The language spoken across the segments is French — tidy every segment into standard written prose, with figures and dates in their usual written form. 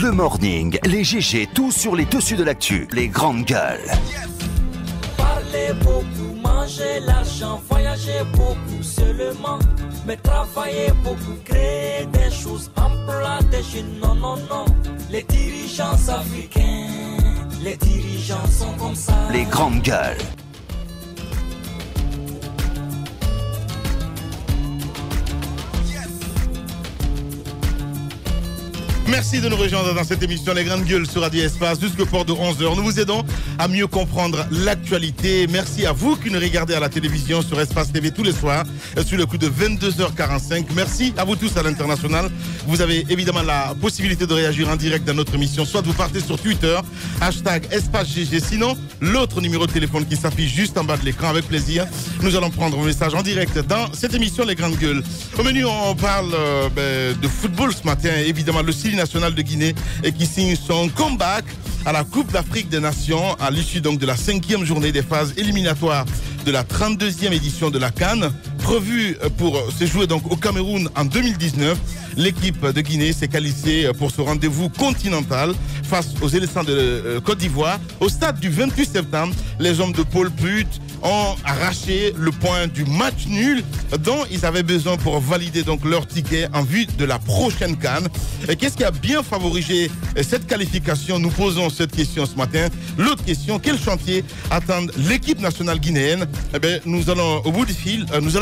Le morning, les GG, tout sur les dessus de l'actu. Les grandes gueules. Parler beaucoup, manger l'argent, voyager beaucoup seulement. Mais travailler beaucoup, créer des choses, emploi des jeunes, non, non, non. Les dirigeants africains, les dirigeants sont comme ça. Les grandes gueules. Merci de nous rejoindre dans cette émission Les Grandes Gueules sur Radio Espace jusqu'au port de 11h. Nous vous aidons à mieux comprendre l'actualité. Merci à vous qui nous regardez à la télévision sur Espace TV tous les soirs sur le coup de 22h45. Merci à vous tous à l'international. Vous avez évidemment la possibilité de réagir en direct dans notre émission. Soit vous partez sur Twitter, #EspaceGG. Sinon, l'autre numéro de téléphone qui s'affiche juste en bas de l'écran, avec plaisir. Nous allons prendre vos messages en direct dans cette émission Les Grandes Gueules. Au menu, on parle de football ce matin. Évidemment, le Sili national de Guinée et qui signe son comeback à la Coupe d'Afrique des Nations à l'issue donc de la 5e journée des phases éliminatoires de la 32e édition de la CAN, prévue pour se jouer donc au Cameroun en 2019. L'équipe de Guinée s'est qualifiée pour ce rendez-vous continental face aux éléphants de Côte d'Ivoire. Au stade du 28 septembre, les hommes de Paul Put ont arraché le point du match nul dont ils avaient besoin pour valider donc leur ticket en vue de la prochaine CAN. Et qu'est-ce qui a bien favorisé cette qualification? Nous posons cette question ce matin. L'autre question, quel chantier attendent l'équipe nationale guinéenne? Eh bien, nous allons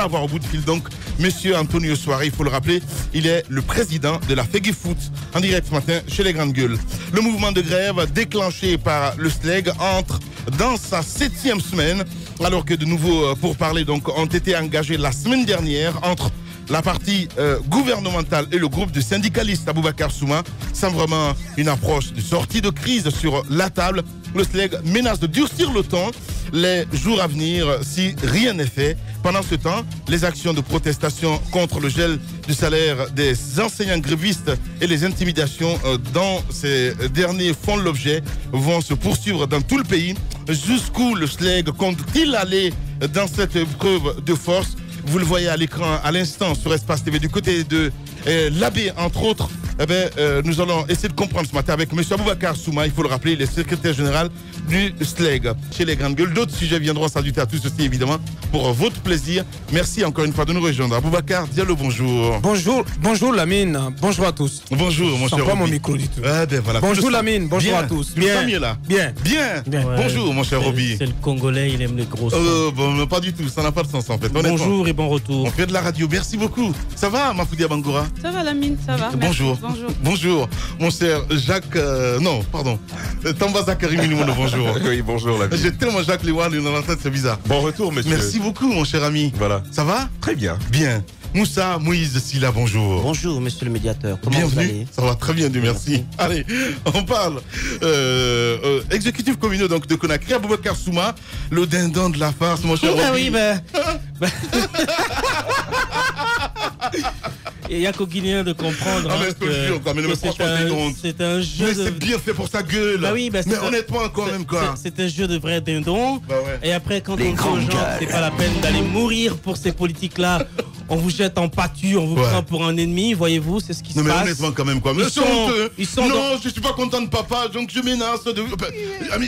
avoir au bout de fil donc monsieur Antonio Soare, il faut le rappeler, il est le président de la FEGIFOOT en direct ce matin chez les Grandes Gueules. Le mouvement de grève déclenché par le SLEG entre dans sa 7e semaine, alors que de nouveaux pourparlers donc ont été engagés la semaine dernière entre la partie gouvernementale et le groupe de syndicalistes Aboubacar Souma, sans vraiment une approche de sortie de crise sur la table. Le SLEG menace de durcir le ton les jours à venir si rien n'est fait. Pendant ce temps, les actions de protestation contre le gel du salaire des enseignants grévistes et les intimidations dont ces derniers font l'objet vont se poursuivre dans tout le pays. Jusqu'où le SLEG compte-t-il aller dans cette épreuve de force? Vous le voyez à l'écran à l'instant sur Espace TV du côté de l'Abbé, entre autres. Eh bien, nous allons essayer de comprendre ce matin avec M. Aboubacar Souma, il faut le rappeler, le secrétaire général du SLEG chez les Grandes Gueules. D'autres sujets viendront s'ajouter à tout ceci, évidemment, pour votre plaisir. Merci encore une fois de nous rejoindre. Aboubacar, Diallo, bonjour. Bonjour Lamine, bonjour à tous. Bonjour, mon cher. Je sens pas mon micro du tout. Ah, ben voilà. Bonjour Lamine, bonjour bien. à tous. Tu me sens mieux là? Bien. Ouais. Bonjour, mon cher Roby. C'est le Congolais, il aime les grosses. Bon, pas du tout, ça n'a pas de sens en fait. Bonjour et bon retour. On fait de la radio, merci beaucoup. Ça va, Mafoudia Bangoura? Ça va Lamine, ça va. Bonjour. Merci. Bonjour, mon cher Jacques. Non, pardon. Tamba Zakari Minimono, bonjour. Oui, bonjour l'ami. J'ai tellement Jacques Léouard dans la tête, c'est bizarre. Bon retour, monsieur. Merci beaucoup, mon cher ami. Voilà. Ça va? Très bien. Bien. Moussa Moïse Silla, bonjour. Bonjour, monsieur le médiateur. Comment Bienvenue. vous allez? Ça va très bien, Dieu merci. Allez, on parle. Exécutif communaux donc, de Conakry, Aboubacar Souma, le dindon de la farce, mon cher Roby. Il n'y a qu'aux Guinéens de comprendre c'est un jeu. Mais c'est bien fait pour sa gueule. Bah oui, mais honnêtement, quand même, quoi. C'est un jeu de vrai dindon. Bah ouais. Et après, quand on dit aux gens que c'est pas la peine d'aller mourir pour ces politiques-là, on vous jette en pâture, on vous prend pour un ennemi, voyez-vous, c'est ce qui se passe. Non, mais honnêtement, quand même, quoi. Mais ils sont non, je suis pas content de papa, donc je menace de.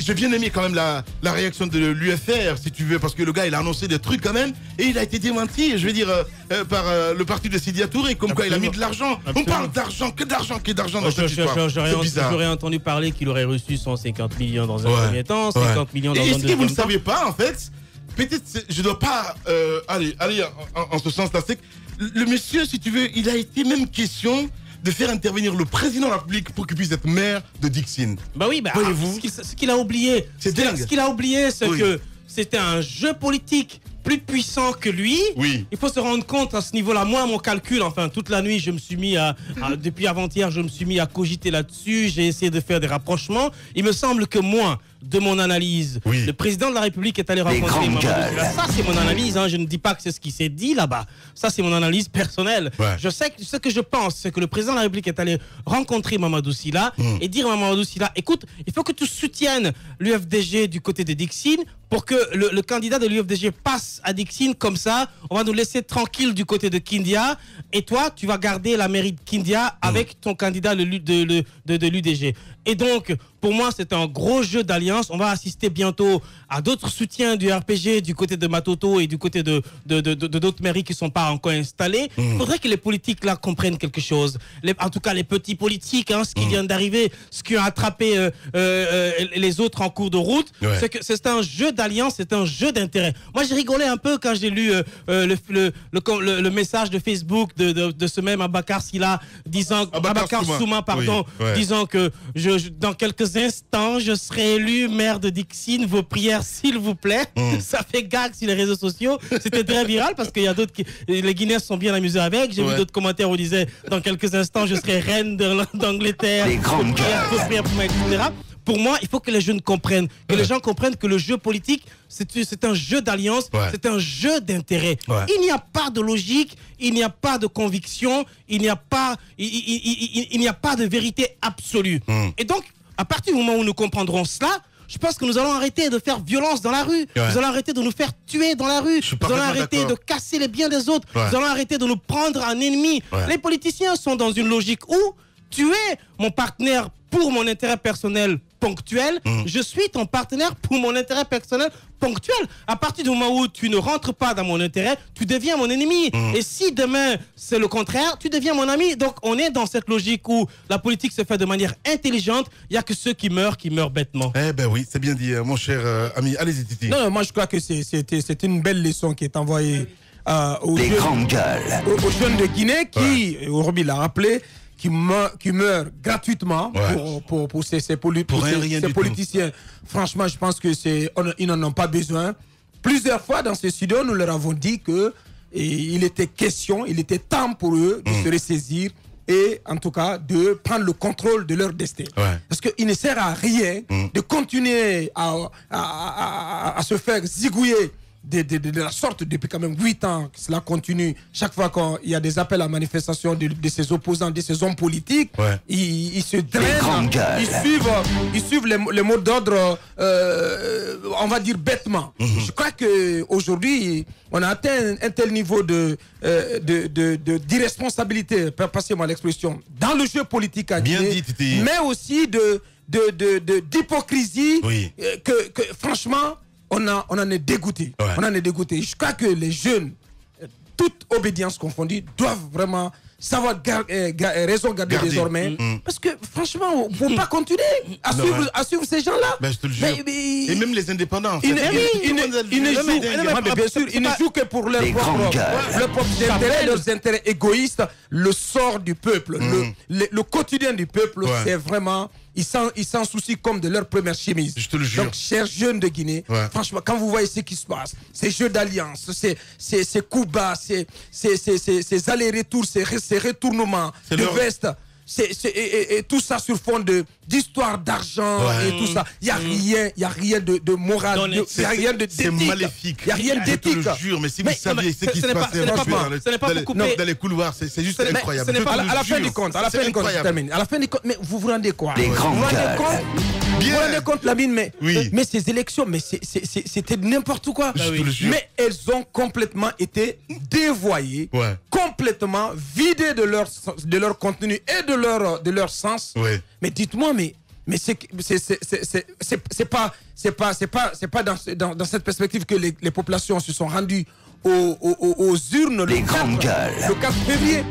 J'ai bien aimé quand même la réaction de l'UFR, si tu veux, parce que le gars, il a annoncé des trucs quand même, et il a été démenti, je veux dire, par le parti de Sidi Touré, comme quoi il a mis de l'argent. On parle d'argent, que d'argent dans cette histoire. J'aurais entendu parler qu'il aurait reçu 150 millions dans un premier temps, 50 millions dans un deuxième temps. Est-ce que vous ne savez pas, en fait, peut-être, je ne dois pas aller en ce sens-là, c'est que le monsieur, si tu veux, il a été même question de faire intervenir le président de la République pour qu'il puisse être maire de Dixine. Bah oui, voyez-vous. Ce qu'il a oublié, c'est que c'était un jeu politique plus puissant que lui. Oui. Il faut se rendre compte à ce niveau-là. Moi, mon calcul, enfin, toute la nuit, je me suis mis depuis avant-hier, je me suis mis à cogiter là-dessus. J'ai essayé de faire des rapprochements. Il me semble que moi, de mon analyse. Oui. Le président de la République est allé rencontrer Mamadou Sylla. Ça, c'est mon analyse. Hein. Je ne dis pas que c'est ce qui s'est dit là-bas. Ça, c'est mon analyse personnelle. Ouais. Je sais que ce que je pense, c'est que le président de la République est allé rencontrer Mamadou Sylla et dire à Mamadou Sylla, écoute, il faut que tu soutiennes l'UFDG du côté de Dixine pour que le candidat de l'UFDG passe à Dixine. Comme ça, on va nous laisser tranquille du côté de Kindia. Et toi, tu vas garder la mairie de Kindia avec ton candidat de l'UDG. Et donc, pour moi, c'est un gros jeu d'alliance. On va assister bientôt à d'autres soutiens du RPG du côté de Matoto et du côté de d'autres mairies qui ne sont pas encore installées. Il faudrait que les politiques là comprennent quelque chose. En tout cas, les petits politiques, hein, ce qui vient d'arriver, ce qui a attrapé les autres en cours de route, c'est que c'est un jeu d'alliance, c'est un jeu d'intérêt. Moi, j'ai rigolé un peu quand j'ai lu le message de Facebook de ce même Abakar Sylla disant Abakar Souma, pardon, disant que dans quelques instants, je serai élu maire de Dixine. Vos prières, s'il vous plaît. Ça fait gag sur les réseaux sociaux. C'était très viral parce qu'il y a d'autres les Guinéens se sont bien amusés avec. J'ai vu d'autres commentaires où on disait dans quelques instants, je serai reine d'Angleterre. Vos prières pour moi, etc. Pour moi, il faut que les jeunes comprennent, que les gens comprennent que le jeu politique, c'est un jeu d'alliance, c'est un jeu d'intérêt. Il n'y a pas de logique, il n'y a pas de conviction, il n'y a pas de vérité absolue. Et donc, à partir du moment où nous comprendrons cela, je pense que nous allons arrêter de faire violence dans la rue. Nous allons arrêter de nous faire tuer dans la rue. Nous allons arrêter de casser les biens des autres. Nous allons arrêter de nous prendre un ennemi. Les politiciens sont dans une logique où tu es mon partenaire pour mon intérêt personnel ponctuel, je suis ton partenaire pour mon intérêt personnel ponctuel. À partir du moment où tu ne rentres pas dans mon intérêt, tu deviens mon ennemi. Et si demain c'est le contraire, tu deviens mon ami. Donc on est dans cette logique où la politique se fait de manière intelligente. Il n'y a que ceux qui meurent bêtement. Eh ben oui, c'est bien dit, mon cher ami. Allez-y, Titi. Non, moi je crois que c'est une belle leçon qui est envoyée aux grandes gueules, aux jeunes de Guinée qui, aujourd'hui l'a rappelé, qui meurent gratuitement pour ces politiciens. Franchement, je pense que ils n'en ont pas besoin. Plusieurs fois dans ce studio, nous leur avons dit que il était temps pour eux de se ressaisir et en tout cas de prendre le contrôle de leur destin. Parce qu'il ne sert à rien de continuer à se faire zigouiller de la sorte depuis quand même 8 ans que cela continue. Chaque fois qu'il y a des appels à manifestation de ces opposants, de ces hommes politiques, ils se drainent, ils suivent les mots d'ordre, on va dire bêtement. Je crois qu'aujourd'hui, on a atteint un tel niveau d'irresponsabilité, passez-moi l'expression, dans le jeu politique à Guinée, mais aussi d'hypocrisie que franchement, on en est dégoûté. On en est dégoûté. Je crois que les jeunes, toute obédience confondue, doivent vraiment savoir raison garder désormais. Parce que franchement, il ne faut pas continuer à suivre ces gens-là. Ben, je te le jure. Et même les indépendants. Ils ne jouent que pour leurs propres intérêts, leurs intérêts égoïstes. Le sort du peuple, le quotidien du peuple, c'est vraiment... Ils s'en soucient comme de leur première chemise. Je te le jure. Donc, chers jeunes de Guinée, franchement, quand vous voyez ce qui se passe, ces jeux d'alliance, ces coups bas, ces allers-retours, ces retournements de veste, et tout ça sur fond d'histoire d'argent et tout ça. Il n'y a rien de moral, il n'y a rien d'éthique. C'est maléfique. Il n'y a rien d'éthique. Je te le jure, mais si vous saviez ce qui se passait dans les couloirs, c'est juste incroyable. À la fin du compte, je termine. À la fin du compte, mais vous vous rendez quoi? Vous vous rendez compte, Lamine, mais ces élections, mais c'était n'importe quoi. Mais elles ont complètement été dévoyées, complètement vidées de leur contenu et de leur sens. Mais dites-moi, mais c'est pas dans cette perspective que les populations se sont rendues aux urnes le 4 février.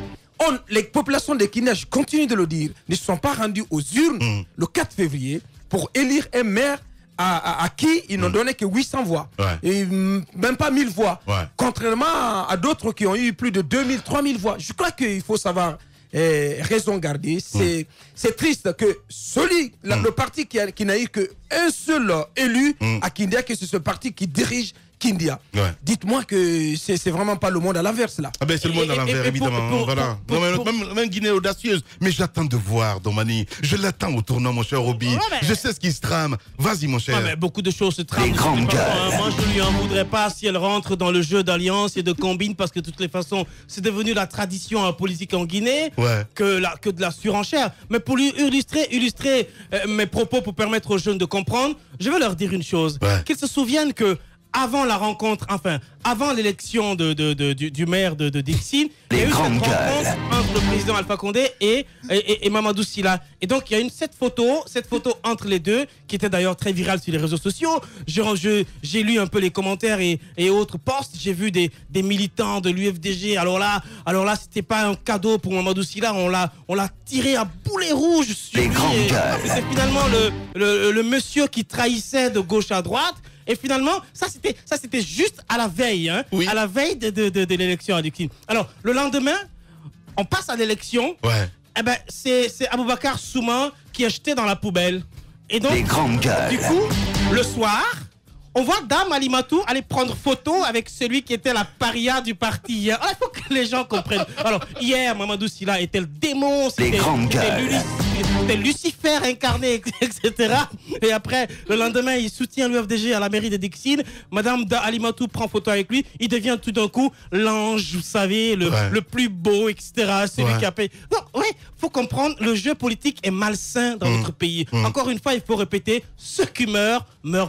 Les populations de Guinée, je continue de le dire, ne se sont pas rendues aux urnes le 4 février pour élire un maire à qui ils n'ont donné que 800 voix. Et même pas 1000 voix. Contrairement à d'autres qui ont eu plus de 2000, 3000 voix. Je crois qu'il faut savoir raison garder. C'est triste que le parti qui n'a eu qu'un seul élu à Kindia, que c'est ce parti qui dirige, Kindia. Dites-moi que c'est vraiment pas le monde à l'inverse là. Ah ben c'est le monde à l'envers évidemment. Voilà. Même Guinée audacieuse. Mais j'attends de voir Domani. Je l'attends au tournant mon cher Roby. Je sais ce qui se trame. Vas-y mon cher. Mais beaucoup de choses se trament. Moi je lui en voudrais pas si elle rentre dans le jeu d'alliance et de combine parce que de toutes les façons c'est devenu la tradition politique en Guinée que de la surenchère. Mais pour lui illustrer mes propos pour permettre aux jeunes de comprendre, je vais leur dire une chose. Qu'ils se souviennent que avant la rencontre, enfin, avant l'élection du maire de Dixine, il y a eu cette rencontre entre le président Alpha Condé et Mamadou Sylla. Et donc, il y a cette photo entre les deux, qui était d'ailleurs très virale sur les réseaux sociaux. J'ai lu un peu les commentaires et autres posts. J'ai vu des militants de l'UFDG. Alors là, c'était pas un cadeau pour Mamadou Sylla. On l'a tiré à boulet rouge sur lui. C'était finalement le monsieur qui trahissait de gauche à droite. Et finalement, ça c'était juste à la veille, à la veille de l'élection à Dixine. Alors, le lendemain, on passe à l'élection. Eh ben, c'est Aboubacar Souma qui est jeté dans la poubelle. Et donc, du coup, le soir, on voit Dame Alimatou aller prendre photo avec celui qui était la paria du parti hier. Alors, il faut que les gens comprennent. Alors, hier, Mamadou Sylla était le démon, c'était Lucifer incarné, etc. Et après, le lendemain, il soutient l'UFDG à la mairie de Dixine. Madame Alimatou prend photo avec lui. Il devient tout d'un coup l'ange, vous savez, le plus beau, etc. Celui qui a payé. Donc, faut comprendre, le jeu politique est malsain dans notre pays. Encore une fois, il faut répéter, ceux qui meurent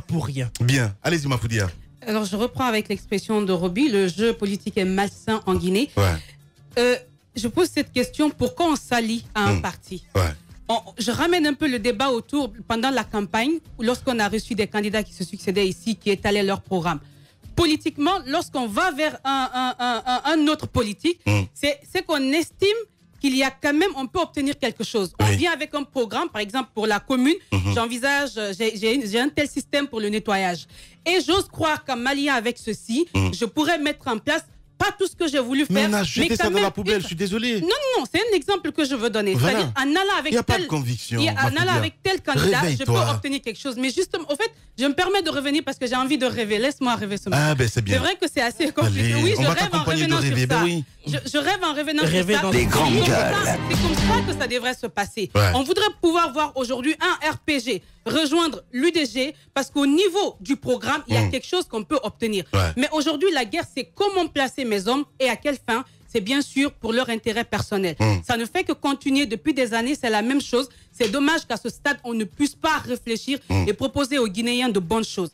pour rien. Bien. Allez-y, Mafoudia. Alors, je reprends avec l'expression de Roby, le jeu politique est malsain en Guinée. Je pose cette question, pourquoi on s'allie à un parti? Je ramène un peu le débat autour, pendant la campagne, lorsqu'on a reçu des candidats qui se succédaient ici, qui étalaient leur programme. Politiquement, lorsqu'on va vers un autre politique, c'est qu'on estime qu'il y a quand même, on peut obtenir quelque chose. On vient avec un programme, par exemple pour la commune, j'envisage, j'ai un tel système pour le nettoyage. Et j'ose croire qu'en m'alliant avec ceci, je pourrais mettre en place pas tout ce que j'ai voulu faire. Mais on a jeté ça dans la poubelle, je suis désolé. Non, c'est un exemple que je veux donner. C'est-à-dire, en allant avec tel candidat, je peux obtenir quelque chose. Mais justement, au fait, je me permets de revenir parce que j'ai envie de rêver. Laisse-moi rêver ce matin. Ah, ben c'est bien. C'est vrai que c'est assez compliqué. Allez, oui, je rêve en revenant sur ça. Je rêve en revenant sur ça. C'est comme ça que ça devrait se passer. On voudrait pouvoir voir aujourd'hui un RPG rejoindre l'UDG parce qu'au niveau du programme, il y a quelque chose qu'on peut obtenir. Mais aujourd'hui, la guerre, c'est comment placer mes hommes et à quelle fin. C'est bien sûr pour leur intérêt personnel. Ça ne fait que continuer depuis des années, c'est la même chose. C'est dommage qu'à ce stade, on ne puisse pas réfléchir et proposer aux Guinéens de bonnes choses.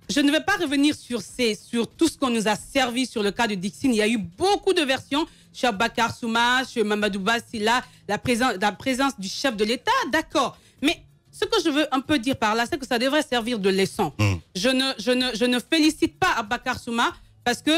Je ne vais pas revenir sur tout ce qu'on nous a servi sur le cas de Dixine. Il y a eu beaucoup de versions. Chez Aboubacar Souma, chez Mamadou Sylla, la présence du chef de l'État, d'accord. Mais ce que je veux un peu dire par là, c'est que ça devrait servir de leçon. Je ne félicite pas Aboubacar Souma parce que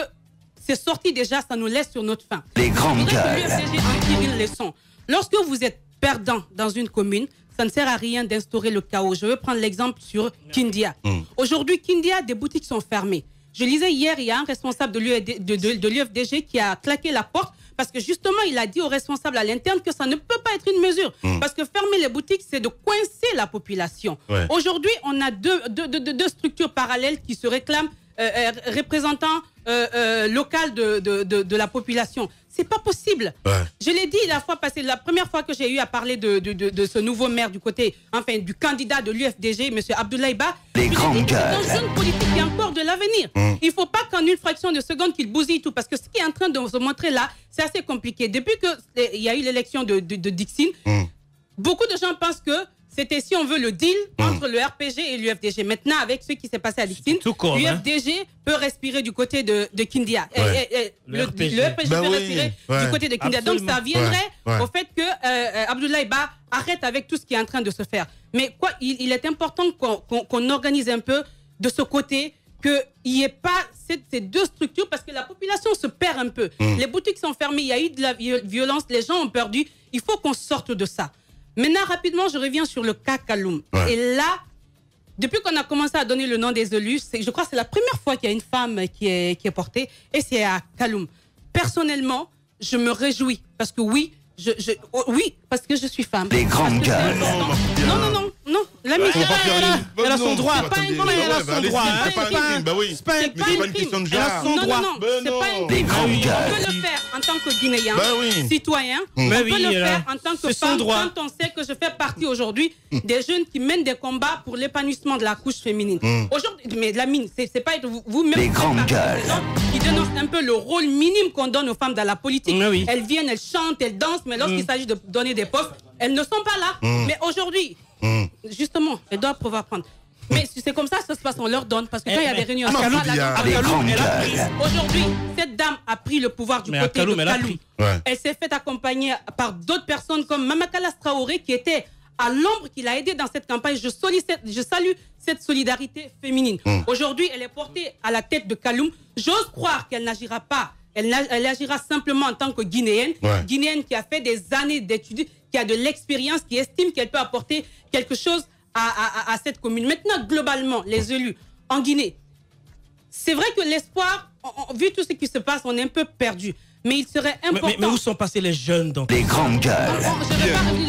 c'est sorti déjà, ça nous laisse sur notre faim. Les grandes gueules. L'UFDG en tire une leçon. Lorsque vous êtes perdant dans une commune, ça ne sert à rien d'instaurer le chaos. Je vais prendre l'exemple sur Kindia. Aujourd'hui, Kindia, des boutiques sont fermées. Je lisais hier, il y a un responsable de l'UFDG qui a claqué la porte parce que justement, il a dit aux responsables à l'interne que ça ne peut pas être une mesure. Parce que fermer les boutiques, c'est de coincer la population. Aujourd'hui, on a deux structures parallèles qui se réclament représentant local de la population. C'est pas possible. Je l'ai dit la fois passée, la première fois que j'ai eu à parler de ce nouveau maire du côté, enfin du candidat de l'UFDG, M. Abdoulaye Ba. C'est un jeune politique qui a encore de l'avenir. Il ne faut pas qu'en une fraction de seconde qu'il bousille tout, parce que ce qui est en train de se montrer là, c'est assez compliqué. Depuis qu'il y a eu l'élection de Dixine, beaucoup de gens pensent que c'était, si on veut, le deal entre le RPG et l'UFDG. Maintenant, avec ce qui s'est passé à Dixine, l'UFDG peut respirer du côté de Kindia. Le RPG peut respirer du côté de Kindia. Absolument. Donc, ça viendrait au fait que Abdoulaye Ba arrête avec tout ce qui est en train de se faire. Mais quoi, il est important qu'on organise un peu de ce côté, qu'il n'y ait pas ces deux structures, parce que la population se perd un peu. Les boutiques sont fermées, il y a eu de la violence, les gens ont perdu. Il faut qu'on sorte de ça. Maintenant, rapidement, je reviens sur le cas Kaloum. Et là, depuis qu'on a commencé à donner le nom des élus, je crois que c'est la première fois qu'il y a une femme qui est portée, et c'est à Kaloum. Personnellement, je me réjouis, parce que oui, parce que je suis femme. Les grandes gueules. Non. La mine, elle a son droit. C'est pas un crime. Elle a son droit. C'est pas un crime, bah oui. C'est pas une question de genre. Elle a son droit. Non, c'est pas un crime. On peut le faire en tant que Guinéen, citoyen. On peut le faire en tant que femme quand on sait que je fais partie aujourd'hui des jeunes qui mènent des combats pour l'épanouissement de la couche féminine. Aujourd'hui, mais la mine, c'est pas vous-même qui dénoncent un peu le rôle minime qu'on donne aux femmes dans la politique. Elles viennent, elles chantent, elles dansent, mais lorsqu'il s'agit de donner des postes, elles ne sont pas là. Mais aujourd'hui, justement, elles doivent pouvoir prendre. Mais c'est comme ça que ça se passe, on leur donne. Parce que quand il y a des réunions aujourd'hui, cette dame a pris le pouvoir du côté de Kaloum. Elle s'est fait accompagner par d'autres personnes comme Mamakala Traoré qui était à l'ombre, qui l'a aidé dans cette campagne. Je salue cette solidarité féminine. Aujourd'hui, elle est portée à la tête de Kaloum. J'ose croire qu'elle n'agira pas. Elle agira simplement en tant que Guinéenne. Guinéenne qui a fait des années d'études, qui a de l'expérience, qui estime qu'elle peut apporter quelque chose à cette commune. Maintenant, globalement, les élus en Guinée, c'est vrai que l'espoir, vu tout ce qui se passe, on est un peu perdu. Mais il serait important... Mais où sont passés les jeunes dans les grandes gueules?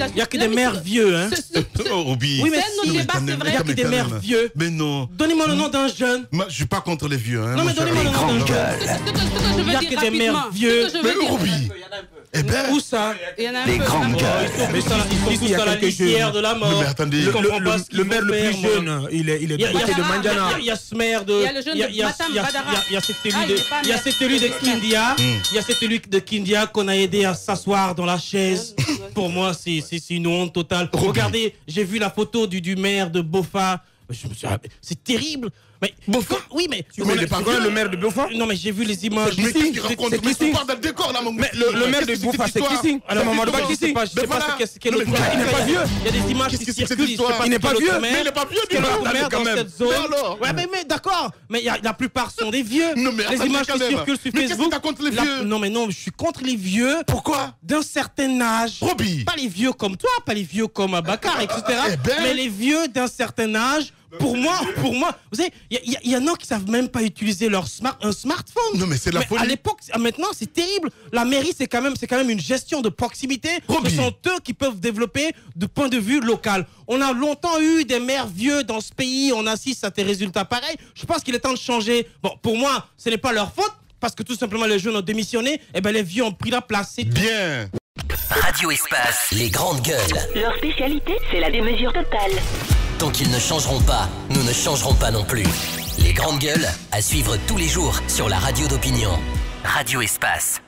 Il n'y a que des maires vieux, hein. Oui, mais c'est notre débat, c'est vrai. Il n'y a que des maires vieux. Mais non. Donnez-moi le nom d'un jeune. Moi, je ne suis pas contre les vieux. Hein, non, mais donnez-moi le nom d'un jeune. Il n'y a que des maires vieux. Mais Ruby. Eh ben, où ça? Il y en a un les peu. grandes gueules. Mais ça, ils sont dans la litière de la mort. Mais attendez, le maire le plus jeune, il est du côté de Mandiana. Il y a ce maire de... Il y a le jeune de Matam Badara. Il y a cet élu de Kindia. Il y a cet élu de Kindia qu'on a aidé à s'asseoir dans la chaise. Pour moi, c'est une honte totale. Regardez, j'ai vu la photo du maire de Bofa. C'est terrible. Mais Bofa? Oui, mais... Tu connais pas le maire de Bofa? Non, mais j'ai vu les images. Mais qu'est-ce qu'il raconte? Mais tu parles d'un décor là, mon gars. Mais le maire de Bofa, c'est Kissing. Alors, maman, je sais pas quel autre... Il n'est pas vieux. Il y a des images qui circulent. Il n'est pas vieux. Mais il n'est pas vieux, du maire dans cette zone. Ouais, mais d'accord. Mais la plupart sont des vieux. Les images qui circulent sur Facebook. Mais qu'est-ce que t'as contre les vieux? Non, mais non, je suis contre les vieux. Pourquoi? D'un certain âge. Roby. Pas les vieux comme toi, pas les vieux comme Abakar, etc. Mais les vieux d'un certain âge. Pour moi, vous savez, il y en a qui savent même pas utiliser un smartphone. Non, mais c'est de la folie. À l'époque, maintenant, c'est terrible. La mairie, c'est quand même une gestion de proximité. Ce sont eux qui peuvent développer de point de vue local. On a longtemps eu des maires vieux dans ce pays. On assiste à des résultats pareils. Je pense qu'il est temps de changer. Bon, pour moi, ce n'est pas leur faute parce que tout simplement les jeunes ont démissionné. Et ben les vieux ont pris la place. C'est bien. Radio Espace, les grandes gueules. Leur spécialité, c'est la démesure totale. Tant qu'ils ne changeront pas, nous ne changerons pas non plus. Les grandes gueules, à suivre tous les jours sur la radio d'opinion. Radio Espace.